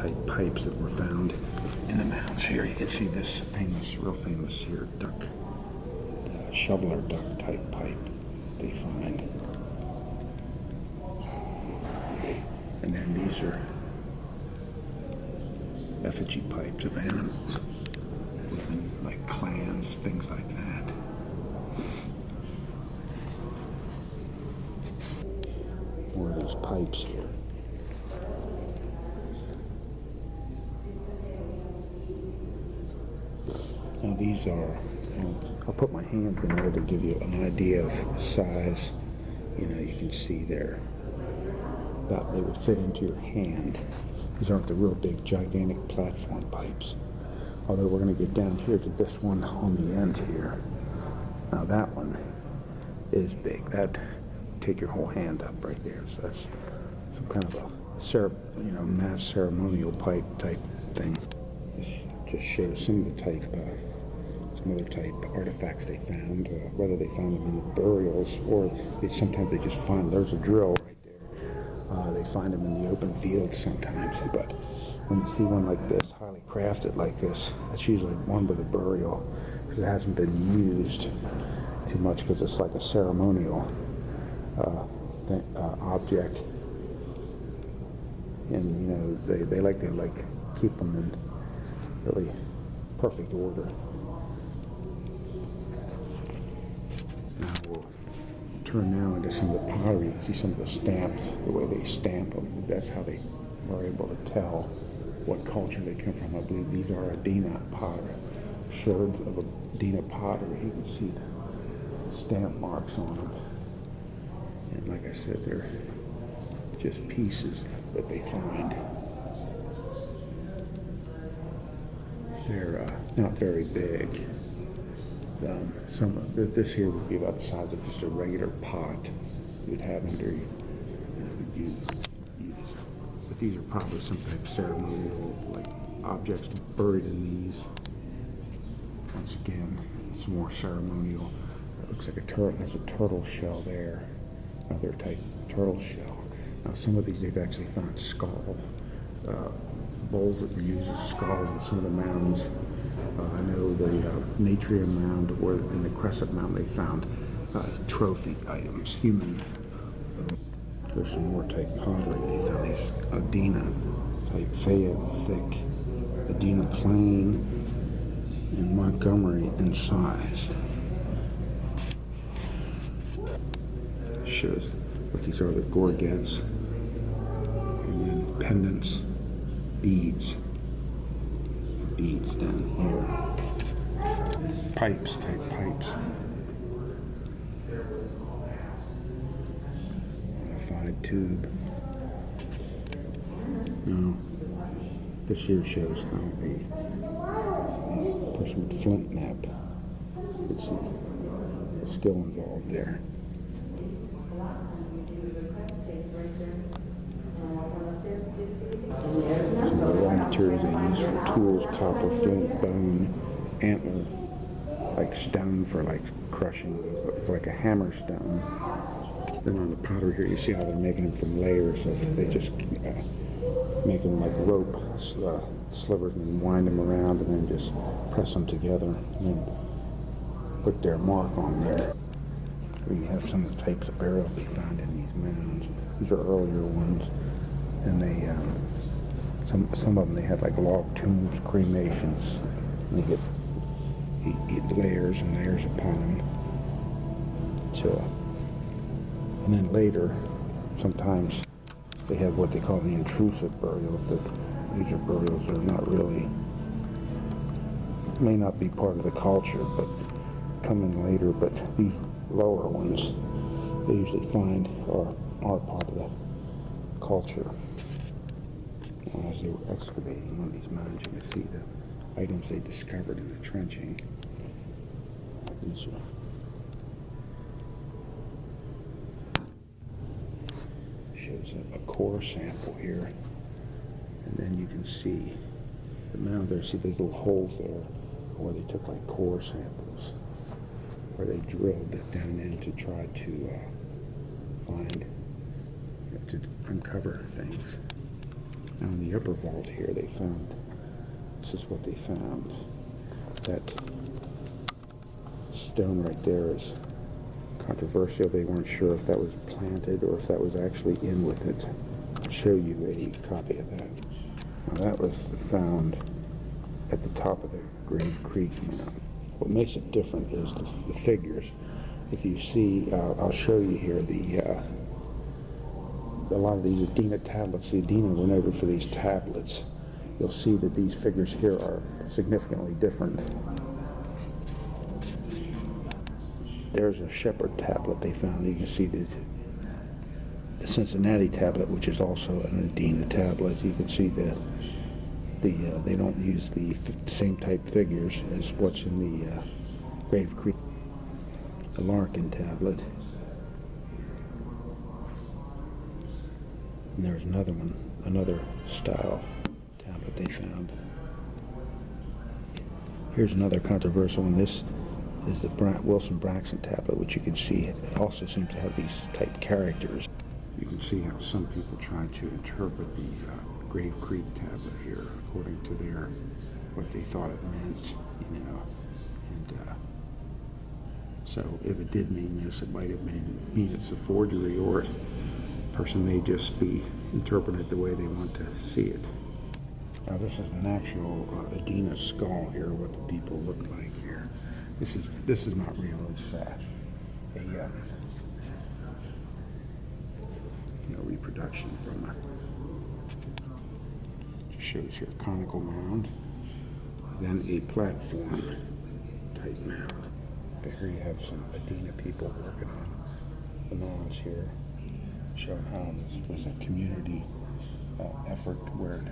type pipes that were found in the mounds here. You can see this famous, real famous here, duck, shoveler duck type pipe they find. And then these are effigy pipes of animals, living like clans, things like that. More of these pipes here. Now these are, I'll put my hand in there to give you an idea of size. You know, you can see there, about they would fit into your hand. These aren't the real big, gigantic platform pipes. Although we're going to get down here to this one on the end here. Now that one is big. That would take your whole hand up right there. So that's some kind of a, mass ceremonial pipe type thing. This just shows some of the type, some other type artifacts they found. Whether they found them in the burials or sometimes they just find. There's a drill right there. They find them in the open field sometimes. But when you see one like this, highly crafted like this, that's usually one with a burial because it hasn't been used too much because it's like a ceremonial object. And they like to keep them in really perfect order. Now we'll turn now into some of the pottery. You can see some of the stamps, the way they stamp them. That's how they were able to tell what culture they come from. I believe these are Adena pottery, shards of Adena pottery. You can see the stamp marks on them. And like I said, they're just pieces that they find. They're not very big. This here would be about the size of just a regular pot you'd have under use. But these are probably some type of ceremonial objects buried in these. Once again, it's more ceremonial. It looks like a turtle. That's a turtle shell there. Another type of turtle shell. Now some of these they've actually found skull bowls that were used as skulls in some of the mounds. I know the Natrium mound or in the Crescent mound they found trophy items, human. There's some more type pottery. They found these Adena type Fayette thick, Adena plain, and Montgomery incised. Shows what these are, the gorgets, and then pendants, beads down here. Pipes, type pipes. Modified tube. Now, this here shows how a person with flint knap. You can see the skill involved there. Some of the raw materials they use for tools: copper, flint, bone, antler, like stone for crushing, like a hammer stone. Then on the pottery here, you see how they're making them from layers of, they just make them like rope slivers and wind them around and then just press them together and then put their mark on there. We have some of the types of barrels they found in these mounds. These are earlier ones, and they some of them they had like log tombs, cremations, and they get layers and layers upon them. And then later, sometimes they have what they call the intrusive burials. These are burials that are not really, may not be part of the culture, but come in later. But these lower ones, they usually find are part of the culture. And as they were excavating one of these mounds, you can see the items they discovered in the trenching. These are shows a core sample here, and then you can see the mound there. See those little holes there where they took like core samples, where they drilled down in to try to find, to uncover things. Now in the upper vault here, they found, this is what they found. That stone right there is controversial. They weren't sure if that was planted or if that was actually in with it. I'll show you a copy of that. Now that was found at the top of the Grave Creek Mound. What makes it different is the figures. If you see, I'll show you here a lot of these Adena tablets. The Adena were noted for these tablets. You'll see that these figures here are significantly different. There's a shepherd tablet they found. You can see the Cincinnati tablet, which is also an Adena tablet. You can see they don't use the same type figures as what's in the Grave Creek. The Larkin tablet. And there's another one, another style tablet they found. Here's another controversial one. This is the Wilson Braxton tablet, which you can see it also seems to have these type characters. You can see how some people try to interpret the Grave Creek tablet here according to what they thought it meant, you know. And so if it did mean this, it might have mean it's a forgery, or a person may just be interpreting it the way they want to see it. Now this is an actual Adena skull here, what the people look like here. This is not real. It's a reproduction from it shows here a conical mound, then a platform type mound. But here you have some Adena people working on the mounds here, showing how this was a community effort where,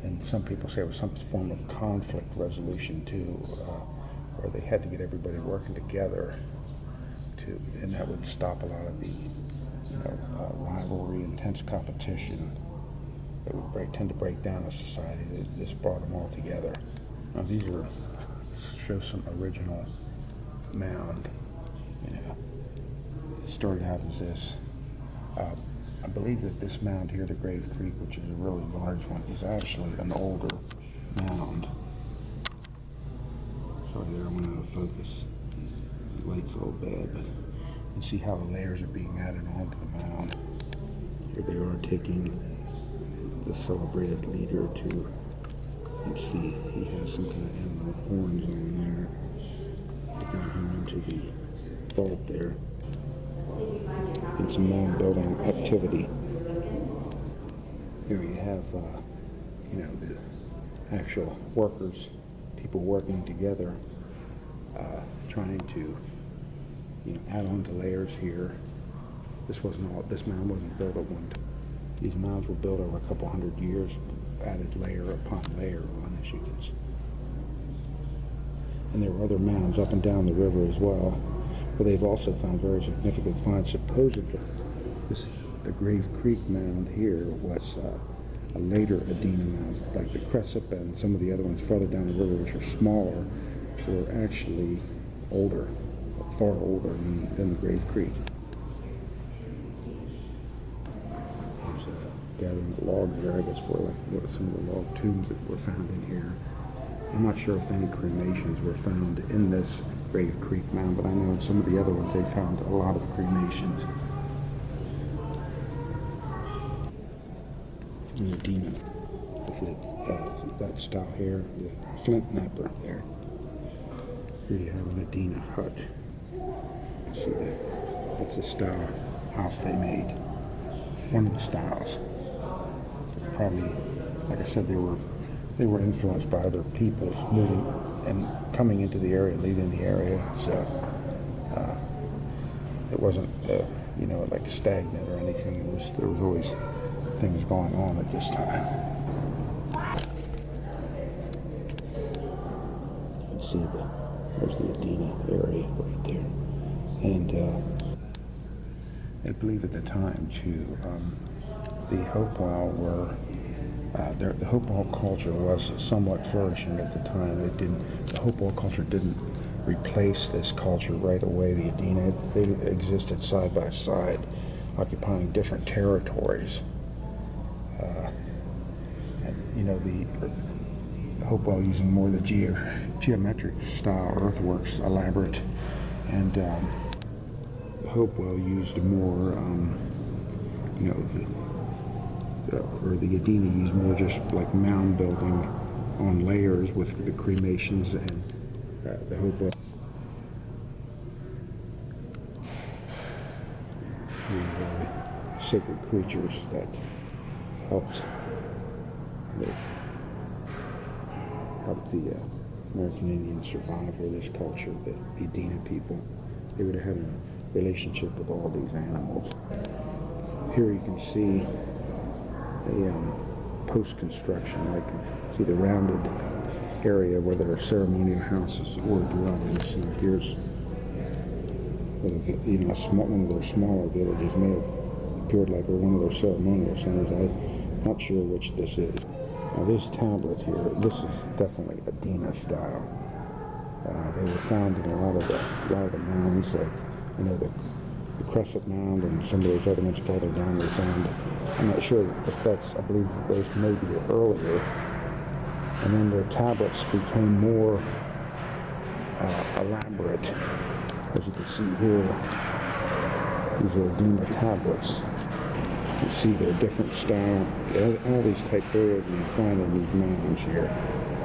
and some people say it was some form of conflict resolution too, where they had to get everybody working together and that would stop a lot of the rivalry, intense competition that would tend to break down a society. This brought them all together. Now these show some original mound. It started out as this. I believe that this mound here, the Grave Creek, which is a really large one, is actually an older mound. Sorry there, I went out of focus. The light's a little bad, but you see how the layers are being added onto the mound. Here they are taking the celebrated leader to, you see he has some kind of animal horns on there. Taking him into the vault there. And some mound building activity. Here you have, the actual workers, people working together, trying to, add on to layers here. This mound wasn't built at one time. These mounds were built over a couple hundred years, added layer upon layer on, as you can see. And there were other mounds up and down the river as well, where they've also found very significant finds. Supposedly, the Grave Creek mound here was a later Adena mound, like the Cressup and some of the other ones further down the river, which are smaller, were actually older, far older than the Grave Creek. Gathering the logs there, I guess, for what some of the log tombs that were found in here. I'm not sure if any cremations were found in this Grave Creek mound, but I know in some of the other ones they found a lot of cremations. And Adena with that style here, the flint knapper there. Here you have an Adena hut. See that? That's the style house they made. One of the styles. Probably, like I said, they were influenced by other peoples moving and coming into the area, leaving the area. So it wasn't, like stagnant or anything. There was always things going on at this time. You can see there's the Adena area right there, and I believe at the time too, the Hopewell were. The Hopewell culture was somewhat flourishing at the time. The Hopewell culture didn't replace this culture right away. The Adena, they existed side by side, occupying different territories. And, you know, the Hopewell using more of the geometric style earthworks, elaborate, and Hopewell used more, you know, or the Adena used more just like mound building on layers with the cremations, and the Hopewell the sacred creatures that helped the American Indians survive, or this culture, the Adena people. They would have had a relationship with all these animals. Here you can see a post-construction, like see the rounded area where there are ceremonial houses or dwellings. So here's, you know, one of their smaller villages may have appeared like one of those ceremonial centers. I'm not sure which this is. Now this tablet here, this is definitely Adena style. They were found in a lot of the mounds, like, you know, the Crescent Mound and some of those other ones farther down they found. I'm not sure if that's, I believe those may be earlier. And then their tablets became more elaborate. As you can see here, these are Adena tablets. You see they're different style. All these type burials you find in these mounds here.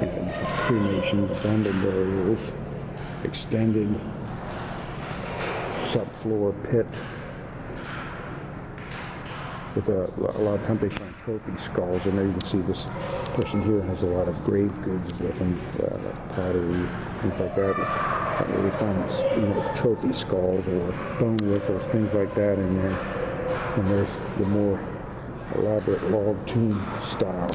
You know, you find cremations, abandoned burials, extended subfloor pit. With a lot of times they find trophy skulls, and there you can see this person here has a lot of grave goods with them, pottery, things like that. And they find, you know, trophy skulls or bone whistles, things like that in there. And there's the more elaborate log tomb style.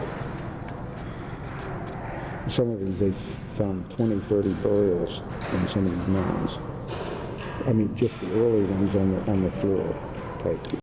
Some of these, they've found 20, 30 burials in some of these mounds. I mean, just the early ones on the floor type.